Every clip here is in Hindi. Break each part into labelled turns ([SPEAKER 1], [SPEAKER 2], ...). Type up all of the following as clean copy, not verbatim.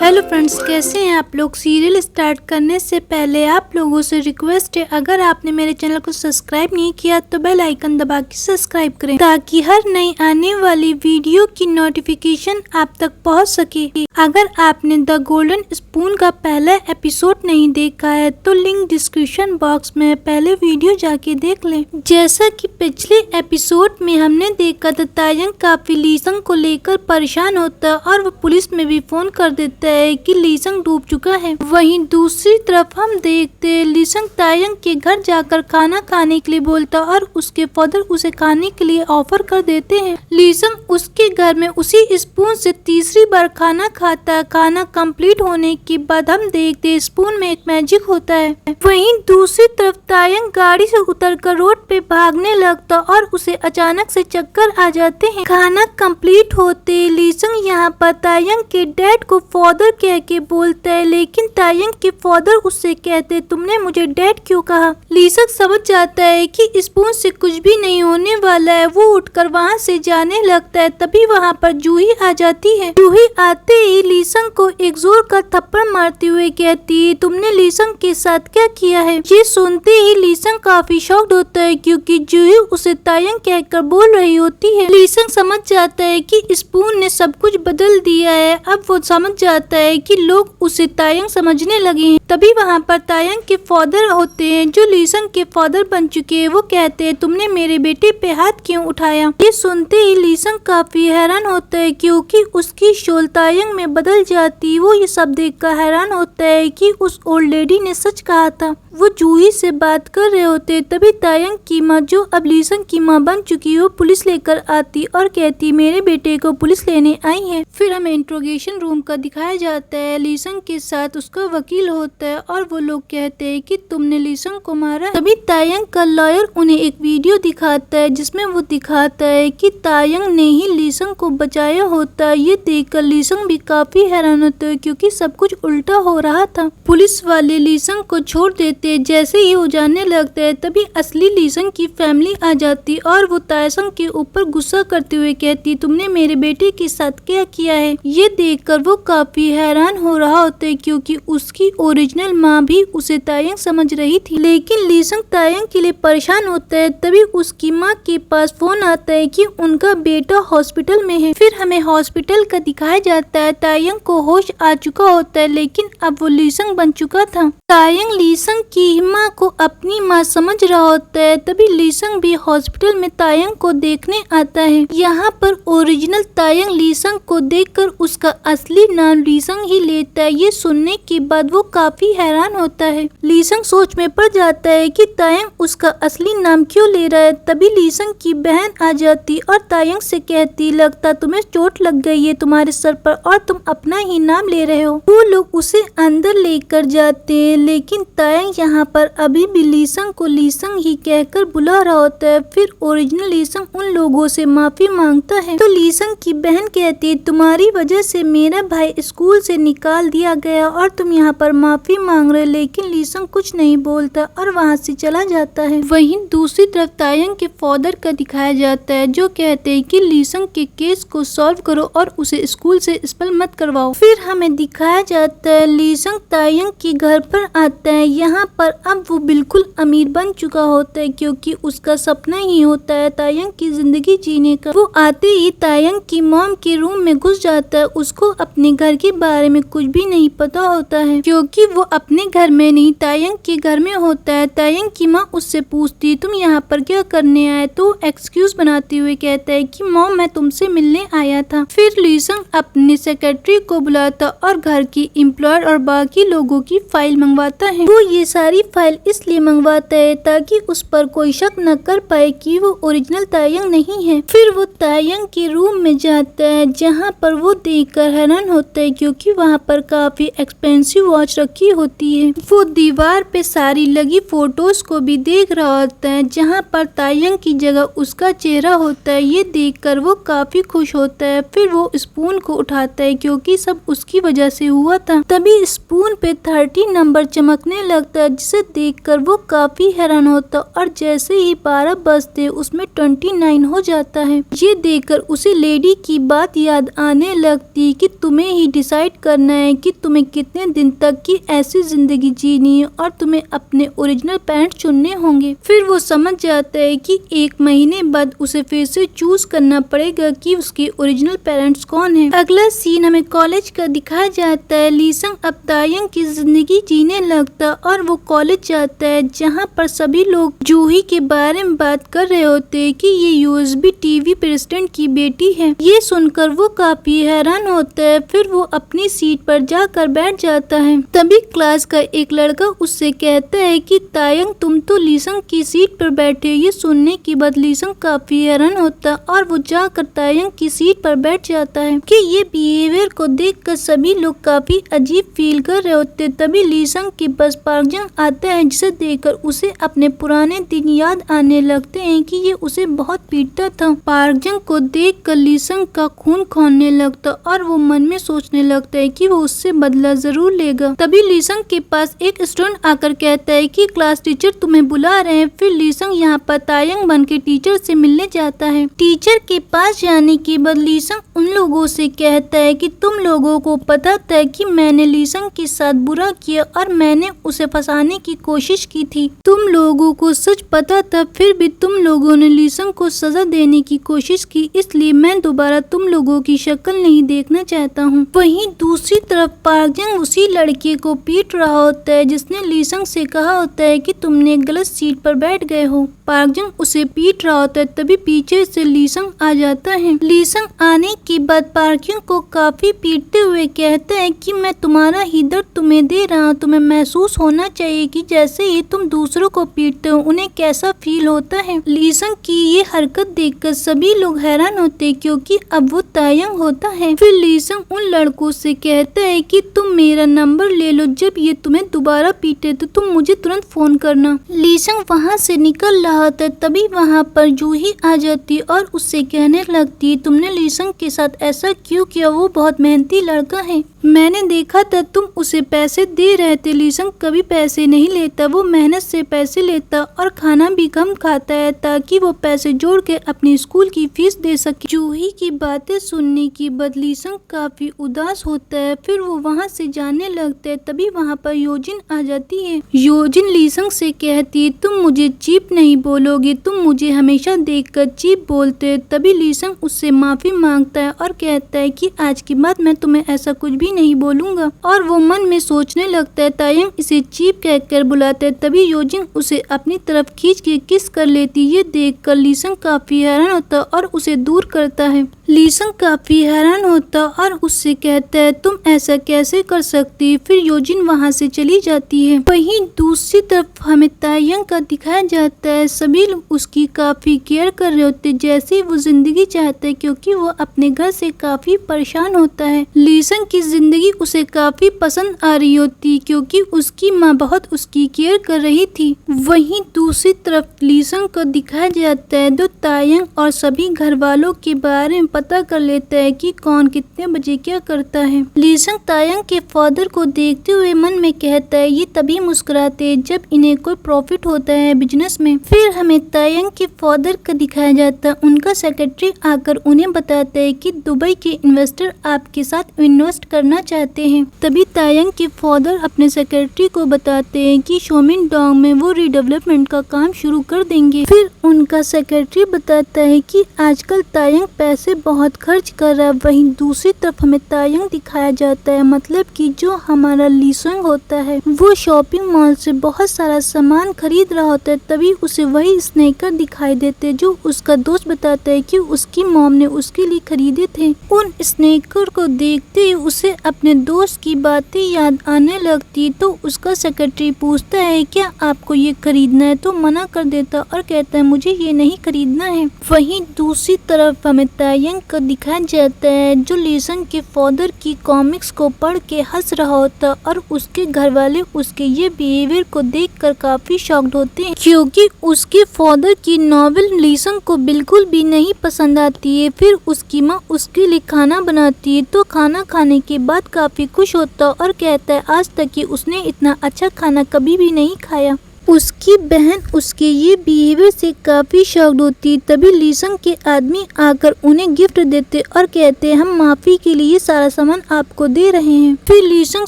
[SPEAKER 1] हेलो फ्रेंड्स, कैसे हैं आप लोग। सीरियल स्टार्ट करने से पहले आप लोगों से रिक्वेस्ट है, अगर आपने मेरे चैनल को सब्सक्राइब नहीं किया तो बेल आइकन दबा के सब्सक्राइब करें ताकि हर नई आने वाली वीडियो की नोटिफिकेशन आप तक पहुंच सके। अगर आपने द गोल्डन स्पून का पहला एपिसोड नहीं देखा है तो लिंक डिस्क्रिप्शन बॉक्स में पहले वीडियो जाके देख लें। जैसा कि पिछले एपिसोड में हमने देखा था, तायंग काफी लीसंग को लेकर परेशान होता है और वो पुलिस में भी फोन कर देता है कि लीसंग डूब चुका है। वहीं दूसरी तरफ हम देखते हैं लीसंग तायंग के घर जाकर खाना खाने के लिए बोलता और उसके फादर उसे खाने के लिए ऑफर कर देते हैं। लीसंग उसके घर में उसी स्पून से तीसरी बार खाना खाता है। खाना कंप्लीट होने के बाद हम देखते हैं स्पून में एक मैजिक होता है। वहीं दूसरी तरफ तायंग गाड़ी से उतरकर रोड पे भागने लगता और उसे अचानक से चक्कर आ जाते हैं। खाना कंप्लीट होते लीसंग यहाँ पर तायंग के डैड को फादर कह के बोलता है, लेकिन तायंग के फादर उससे कहते तुमने मुझे डैड क्यों कहा। लीसंग समझ जाता है कि स्पून से कुछ भी नहीं होने वाला है। वो उठकर वहाँ से जाने लगता है। तभी वहाँ पर जूही आ जाती है। जूही आते ही लीसंग को एक जोर का थप्पड़ मारते हुए कहती है तुमने लीसंग के साथ क्या किया है। ये सुनते ही लीसंग काफी शॉक्ड होता है क्योंकि जूही उसे तायंग कहकर बोल रही होती है। लीसंग समझ जाता है कि स्पून ने सब कुछ बदल दिया है। अब वो समझ जाता है कि लोग उसे तायंग समझने लगे हैं। तभी वहाँ पर तायंग के फादर होते हैं जो लीसंग के फादर बन चुके हैं। वो कहते हैं तुमने मेरे बेटे पे हाथ क्यों उठाया। ये सुनते ही लीसंग काफी हैरान होता है क्योंकि उसकी शोल तायंग में बदल जाती। वो ये सब देखकर हैरान होता है कि उस ओल्ड लेडी ने सच कहा था। वो जूही से बात कर रहे होते तभी तायंग की माँ, जो अब लीसंग की माँ बन चुकी है, वो पुलिस लेकर आती और कहती मेरे बेटे को पुलिस लेने आई है। फिर हमें इंट्रोगेशन रूम का दिखाया जाता है। लीसंग के साथ उसका वकील होता है और वो लोग कहते हैं कि तुमने लीसंग को मारा। तभी तायंग का लॉयर उन्हें एक वीडियो दिखाता है जिसमें वो दिखाता है कि तायंग ने ही लीसंग को बचाया होता है। ये देखकर लीसंग भी काफी हैरान होता है क्योंकि सब कुछ उल्टा हो रहा था। पुलिस वाले लीसंग को छोड़ देते। जैसे ही वो जाने लगते हैं तभी असली लीसंग की फैमिली आ जाती और वो तायंग के ऊपर गुस्सा करते हुए कहती तुमने मेरे बेटे के साथ क्या किया है। ये देखकर वो काफी हैरान हो रहा होता है क्योंकि उसकी ओरिजिनल माँ भी उसे तायंग समझ रही थी। लेकिन लीसंग तायंग के लिए परेशान होता है। तभी उसकी माँ के पास फोन आता है कि उनका बेटा हॉस्पिटल में है। फिर हमें हॉस्पिटल का दिखाया जाता है। तायंग को होश आ चुका होता है लेकिन अब वो लीसंग बन चुका था। तायंग लीसंग की माँ को अपनी माँ समझ रहा होता है। तभी लीसंग भी हॉस्पिटल में तायंग को देखने आता है। यहाँ पर ओरिजिनल तायंग लीसंग को देखकर उसका असली नाम लीसंग ही लेता है। ये सुनने के बाद वो काफी हैरान होता है। लीसंग सोच में पड़ जाता है कि तायंग उसका असली नाम क्यों ले रहा है। तभी लीसंग की बहन आ जाती और तायंग से कहती लगता तुम्हें चोट लग गई है तुम्हारे सर पर और तुम अपना ही नाम ले रहे हो। वो लोग उसे अंदर लेकर जाते हैं लेकिन तायंग यहाँ पर अभी भी लीसंग को लीसंग ही कहकर बुला रहा होता है। फिर ओरिजिनल लीसंग उन लोगों से माफी मांगता है तो लीसंग की बहन कहती है तुम्हारी वजह से मेरा भाई स्कूल से निकाल दिया गया और तुम यहाँ पर माफी मांग रहे। लेकिन लीसंग कुछ नहीं बोलता और वहाँ से चला जाता है। वहीं दूसरी तरफ तायंग के फादर का दिखाया जाता है जो कहते हैं कि लीसंग के केस को सॉल्व करो और उसे स्कूल से एक्सपेल मत करवाओ। फिर हमें दिखाया जाता है लीसंग तायंग के घर पर आता है। यहाँ पर अब वो बिल्कुल अमीर बन चुका होता है क्योंकि उसका सपना ही होता है तायंग की जिंदगी जीने का। वो आते ही तायंग की मॉम के रूम में घुस जाता है। उसको अपने घर के बारे में कुछ भी नहीं पता होता है क्योंकि वो अपने घर में नहीं तायंग के घर में होता है। तायंग की माँ उससे पूछती तुम यहाँ पर क्या करने आए। तो एक्सक्यूज बनाते हुए कहता है कि मॉम मैं तुमसे मिलने आया था। फिर लीसंग अपने सेक्रेटरी को बुलाता और घर की एम्प्लॉयर और बाकी लोगों की फाइल मंगवाता है। वो ये सारी फाइल इसलिए मंगवाता है ताकि उस पर कोई शक न कर पाए कि वो ओरिजिनल तायंग नहीं है। फिर वो तायंग के रूम में जाता है जहाँ पर वो देखकर हैरान होता है क्योंकि वहाँ पर काफी एक्सपेंसिव वॉच रखी होती है। वो दीवार पे सारी लगी फोटोज को भी देख रहा होता है जहाँ पर तायंग की जगह उसका चेहरा होता है। ये देखकर वो काफी खुश होता है। फिर वो स्पून को उठाता है क्योंकि सब उसकी वजह से हुआ था। तभी स्पून पे 30 नंबर चमकने लगता है जिसे देखकर वो काफी हैरान होता और जैसे ही 12 बजते उसमें 29 हो जाता है। ये देखकर उसे लेडी की बात याद आने लगती कि तुम्हें ही डिसाइड डिसाइड करना है कि तुम्हें कितने दिन तक की ऐसी जिंदगी जीनी है और तुम्हें अपने ओरिजिनल पेरेंट्स चुनने होंगे। फिर वो समझ जाता है कि 1 महीने बाद उसे फिर से चूज करना पड़ेगा कि उसके ओरिजिनल पेरेंट्स कौन है। अगला सीन हमें कॉलेज का दिखाया जाता है। लीसंग अब तायंग की जिंदगी जीने लगता और वो कॉलेज जाता है जहाँ पर सभी लोग जूही के बारे में बात कर रहे होते हैं कि ये यूएसबी टीवी प्रेसिडेंट की बेटी है। ये सुनकर वो काफी हैरान होता है। फिर वो अपनी सीट पर जाकर बैठ जाता है। तभी क्लास का एक लड़का उससे कहता है कि तायंग तुम तो लीसंग की सीट पर बैठे। ये सुनने के बाद लीसंग काफी हैरान होता और वो जाकर तायंग की सीट पर बैठ जाता है कि ये बिहेवियर को देखकर सभी लोग काफी अजीब फील कर रहे होते। तभी लीसंग के पास पार्कजंग आता है जिसे देखकर उसे अपने पुराने दिन याद आने लगते हैं कि ये उसे बहुत पीटता था। पार्कजंग को देखकर लीसंग का खून खौलने लगता और वो मन में सोचने लगता है कि वो उससे बदला जरूर लेगा। तभी लीसंग के पास एक स्टूडेंट आकर कहता है कि क्लास टीचर तुम्हें बुला रहे हैं। फिर लीसंग यहाँ पर तायंग बन के टीचर से मिलने जाता है। टीचर के पास जाने के बाद लीसंग उन लोगों से कहता है कि तुम लोगों को पता था कि मैंने लीसंग के साथ बुरा किया और मैंने उसे फंसाने की कोशिश की थी। तुम लोगों को सच पता था, फिर भी तुम लोगों ने लीसंग को सजा देने की कोशिश की, इसलिए मैं दोबारा तुम लोगों की शक्ल नहीं देखना चाहता हूँ। वहीं दूसरी तरफ पार्कजंग उसी लड़के को पीट रहा होता है जिसने लीसंग से कहा होता है कि तुमने गलत सीट पर बैठ गए हो। पार्कजंग उसे पीट रहा होता है तभी पीछे से लीसंग आ जाता है। लीसंग आने के बाद पार्कजंग को काफी पीटते हुए कहता है कि मैं तुम्हारा ही दर्द तुम्हें दे रहा हूँ। तुम्हें महसूस होना चाहिए कि जैसे ही तुम दूसरों को पीटते हो उन्हें कैसा फील होता है। लीसंग की ये हरकत देखकर सभी लोग हैरान होते हैं क्योंकि अब वो तायंग होता है। फिर लीसंग उन लड़कों से कहता है कि तुम मेरा नंबर ले लो, जब ये तुम्हें दोबारा पीटे तो तुम मुझे तुरंत फोन करना। लीसंग वहाँ से निकल रहा था तभी वहाँ पर जूही आ जाती और उससे कहने लगती तुमने लीसंग के साथ ऐसा क्यों किया, वो बहुत मेहनती लड़का है। मैंने देखा था तुम उसे पैसे दे रहे थे। लीसंग कभी पैसे नहीं लेता, वो मेहनत से पैसे लेता और खाना भी कम खाता है ताकि वो पैसे जोड़ के अपनी स्कूल की फीस दे सके। जूही की बातें सुनने के बाद लीसंग काफी उदास होता है। फिर वो वहाँ से जाने लगता है तभी वहाँ पर योजिन आ जाती है। योजिन लीसंग से कहती है तुम मुझे चीप नहीं बोलोगे, तुम मुझे हमेशा देखकर चीप बोलते। तभी लीसंग उससे माफी मांगता है और कहता है कि आज के बाद मैं तुम्हें ऐसा कुछ भी नहीं बोलूंगा। और वो मन में सोचने लगता है तायंग इसे चीप कहकर बुलाता है। तभी योजिन उसे अपनी तरफ खींच के किस कर लेती। ये देखकर लीसंग काफी हैरान होता और उसे दूर करता है। लीसंग काफी हैरान होता और उससे कहता है तुम ऐसा कैसे कर सकती। फिर योजिन वहाँ से चली जाती है। वहीं दूसरी तरफ हमें तायंग का दिखाया जाता है। सभी लोग उसकी काफी केयर कर रहे होते जैसे वो जिंदगी चाहता है क्योंकि वो अपने घर से काफी परेशान होता है। लीसंग की जिंदगी उसे काफी पसंद आ रही होती क्योंकि उसकी माँ बहुत उसकी केयर कर रही थी। वहीं दूसरी तरफ लीसंग को दिखाया जाता है तो तायंग और सभी घर वालों के बारे में पता कर लेता है कि कौन कितने बजे क्या करता है। लीसंग तायंग के फादर को देखते हुए मन में कहता है ये तभी मुस्कुराते हैं जब इन्हें कोई प्रॉफिट होता है बिजनेस में। फिर हमें तायंग के फादर का दिखाया जाता है। उनका सेक्रेटरी आकर उन्हें बताता है कि दुबई के इन्वेस्टर आपके साथ इन्वेस्ट करना चाहते हैं। तभी तायंग के फादर अपने सेक्रेटरी को बताते हैं कि शोमिन डोंग में वो रीडेवलपमेंट का काम शुरू कर देंगे। फिर उनका सेक्रेटरी बताता है कि आजकल तायंग पैसे बहुत खर्च कर रहा है। वहीं दूसरी तरफ हमें तायंग दिखाया जाता है, मतलब कि जो हमारा लीसंग होता है वो शॉपिंग मॉल से बहुत सारा सामान खरीद रहा होता है। तभी उसे वही स्नेकर दिखाई देते जो उसका दोस्त बताता है कि उसकी मॉम ने उसके लिए खरीदे थे। उन स्नेकर को देखते ही उसे अपने दोस्त की बातें याद आने लगती तो उसका सेक्रेटरी पूछता है क्या आपको ये खरीदना है, तो मना कर देता और कहता है मुझे ये नहीं खरीदना है। वहीं दूसरी तरफ हमें तायंग को दिखाया जाता है जो लीसंग के फादर की कॉमिक्स को पढ़ के हंस रहा होता और उसके घर वाले उसके ये बिहेवियर को देखकर काफी शॉक्ड होते हैं क्योंकि उसके फादर की नॉवेल लीसंग को बिल्कुल भी नहीं पसंद आती है। फिर उसकी माँ उसके लिए खाना बनाती है तो खाना खाने के बाद काफी खुश होता और कहता है आज तक कि उसने इतना अच्छा खाना कभी भी नहीं खाया। उसकी बहन उसके ये बिहेवियर से काफी शॉक्ड होती। तभी लीसंग के आदमी आकर उन्हें गिफ्ट देते और कहते हम माफी के लिए सारा सामान आपको दे रहे हैं। फिर लीसंग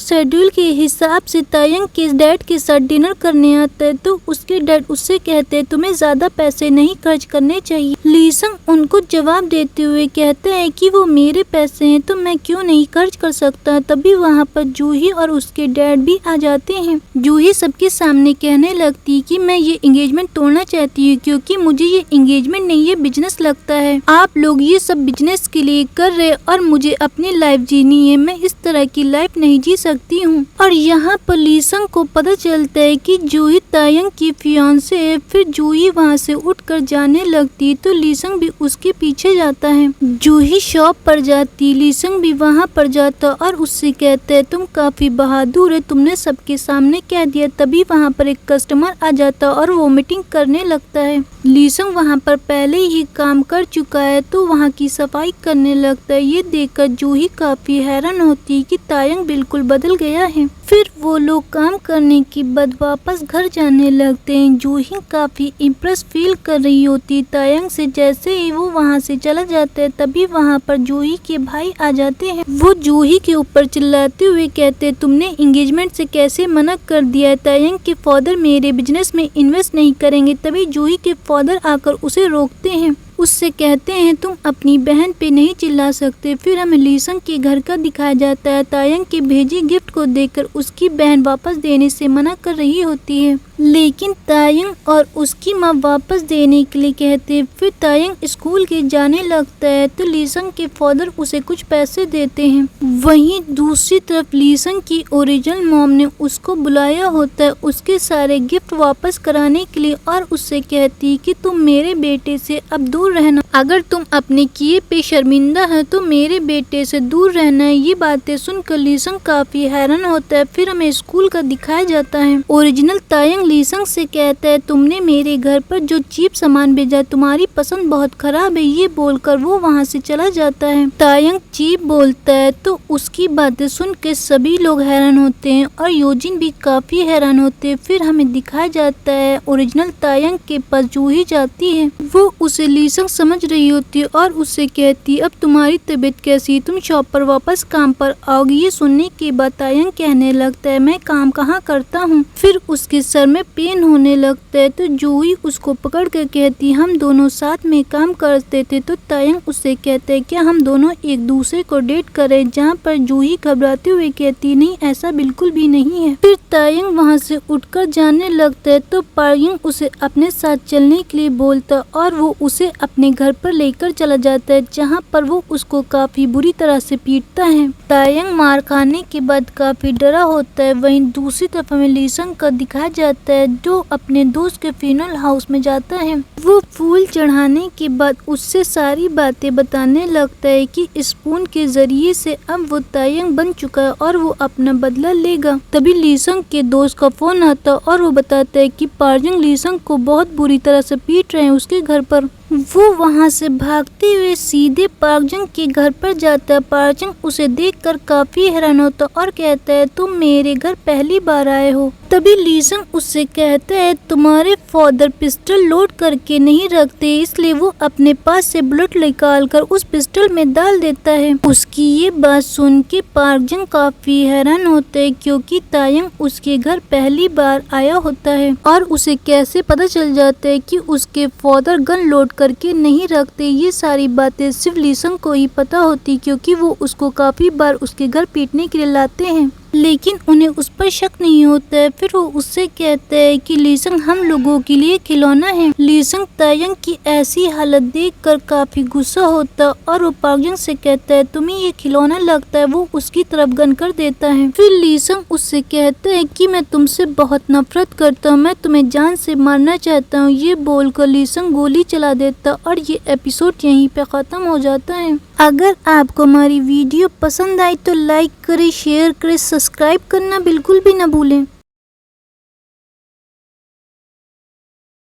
[SPEAKER 1] शेड्यूल के हिसाब से तायंग के डैड के साथ डिनर करने आता है तो उसके डैड उससे कहते हैं तुम्हें ज्यादा पैसे नहीं खर्च करने चाहिए। लीसंग उनको जवाब देते हुए कहते हैं कि वो मेरे पैसे हैं तो मैं क्यों नहीं खर्च कर सकता। तभी वहाँ पर जूही और उसके डैड भी आ जाते हैं। जूही सबके सामने कहने लगती कि मैं ये एंगेजमेंट तोड़ना चाहती हूँ क्योंकि मुझे ये एंगेजमेंट नहीं ये बिजनेस लगता है। आप लोग ये सब बिजनेस के लिए कर रहे और मुझे अपनी लाइफ जीनी है, मैं इस तरह की लाइफ नहीं जी सकती हूँ। और यहाँ पर लीसंग को पता चलता है कि जूही तायंग की फियांसे है। फिर जूही वहाँ से उठकर जाने लगती तो लीसंग भी उसके पीछे जाता है। जूही शॉप पर जाती, लीसंग भी वहाँ पर जाता और उससे कहता है तुम काफी बहादुर है, तुमने सबके सामने कह दिया। तभी वहाँ पर एक कस्टमर आ जाता और वोमिटिंग करने लगता है। लीसंग वहाँ पर पहले ही काम कर चुका है तो वहाँ की सफाई करने लगता है। ये देखकर जूही काफी हैरान होती कि तायंग बिल्कुल बदल गया है। फिर वो लोग काम करने के बाद वापस घर जाने लगते हैं। जूही काफी इम्प्रेस फील कर रही होती तायंग से। जैसे ही वो वहाँ से चला जाता है तभी वहाँ पर जूही के भाई आ जाते हैं। वो जूही के ऊपर चिल्लाते हुए कहते तुमने एंगेजमेंट से कैसे मना कर दिया है, तायंग के फादर मेरे बिजनेस में इन्वेस्ट नहीं करेंगे। तभी जूही के फादर आकर उसे रोकते हैं, उससे कहते हैं तुम अपनी बहन पे नहीं चिल्ला सकते। फिर हमें लीसंग के घर का दिखाया जाता है। तायंग के भेजी गिफ्ट को देखकर उसकी बहन वापस देने से मना कर रही होती है, लेकिन तायंग और उसकी माँ वापस देने के लिए कहते। फिर तायंग स्कूल के जाने लगता है तो लीसंग के फादर उसे कुछ पैसे देते हैं। वहीं दूसरी तरफ लीसंग की ओरिजिनल मॉम ने उसको बुलाया होता है उसके सारे गिफ्ट वापस कराने के लिए और उससे कहती कि तुम मेरे बेटे से अब दूर रहना, अगर तुम अपने किए पे शर्मिंदा है तो मेरे बेटे से दूर रहना है। ये बातें सुनकर लीसंग काफी हैरान होता है। फिर हमें स्कूल का दिखाया जाता है। ओरिजिनल तायंग लीसंग से कहता है तुमने मेरे घर पर जो चीप सामान भेजा तुम्हारी पसंद बहुत खराब है। ये बोलकर वो वहाँ से चला जाता है। तायंग चीप बोलता है तो उसकी बातें सुन के सभी लोग हैरान होते हैं और योजिन भी काफी हैरान होते हैं। फिर हमें दिखाया जाता है ओरिजिनल तायंग के पास जूही जाती है। वो उसे लीसंग समझ रही होती है और उससे कहती अब तुम्हारी तबीयत कैसी, तुम शॉप पर वापस काम पर आओगी। ये सुनने के बाद तायंग कहने लगता है मैं काम कहाँ करता हूँ। फिर उसके सर में पेन होने लगता है तो जूही उसको पकड़ कर कहती हम दोनों साथ में काम करते थे। तो तायंग उससे कहते हैं क्या हम दोनों एक दूसरे को डेट करें, जहाँ पर जूही घबराते हुए कहती नहीं ऐसा बिल्कुल भी नहीं है। फिर तायंग वहाँ से उठकर जाने लगता है तो पायंग उसे अपने साथ चलने के लिए बोलता और वो उसे अपने घर पर लेकर चला जाता है, जहाँ पर वो उसको काफी बुरी तरह से पीटता है। तायंग मार खाने के बाद काफी डरा होता है। वहीं दूसरी तरफ हमें लीसंग का दिखाया जाता है जो अपने दोस्त के फ्यूनरल हाउस में जाता है। वो फूल चढ़ाने के बाद उससे सारी बातें बताने लगता है कि स्पून के जरिए से अब वो तायंग बन चुका है और वो अपना बदला लेगा। तभी लीसंग के दोस्त का फोन आता और वो बताता है कि पार्जंग लीसंग को बहुत बुरी तरह से पीट रहे हैं उसके घर पर। वो वहाँ से भागते हुए सीधे पार्जंग के घर पर जाता है। पार्जंग उसे देखकर काफी हैरान होता और कहता है तुम मेरे घर पहली बार आए हो। तभी लीसंग उससे कहता है तुम्हारे फादर पिस्टल लोड करके नहीं रखते, इसलिए वो अपने पास से बुलेट निकाल कर उस पिस्टल में डाल देता है। उसकी ये बात सुन के पार्जंग काफी हैरान होता है क्योंकि तायंग उसके घर पहली बार आया होता है और उसे कैसे पता चल जाता है कि उसके फादर गन लोड करके नहीं रखते। ये सारी बातें सिर्फ लीसंग को ही पता होती क्योंकि वो उसको काफी बार उसके घर पीटने के लिए लाते हैं, लेकिन उन्हें उस पर शक नहीं होता है। फिर वो उससे कहता है कि लीसंग हम लोगों के लिए खिलौना है। लीसंग तायंग की ऐसी हालत देखकर काफी गुस्सा होता और वो पार्जंग से कहता है तुम्हें ये खिलौना लगता है। वो उसकी तरफ गन कर देता है। फिर लीसंग उससे कहता है कि मैं तुमसे बहुत नफरत करता हूँ, मैं तुम्हें जान से मारना चाहता हूँ। ये बोलकर लीसंग गोली चला देता और ये एपिसोड यहीं पे खत्म हो जाता है। अगर आपको हमारी वीडियो पसंद आई तो लाइक करें, शेयर करें, सब्सक्राइब करना बिल्कुल भी ना भूलें।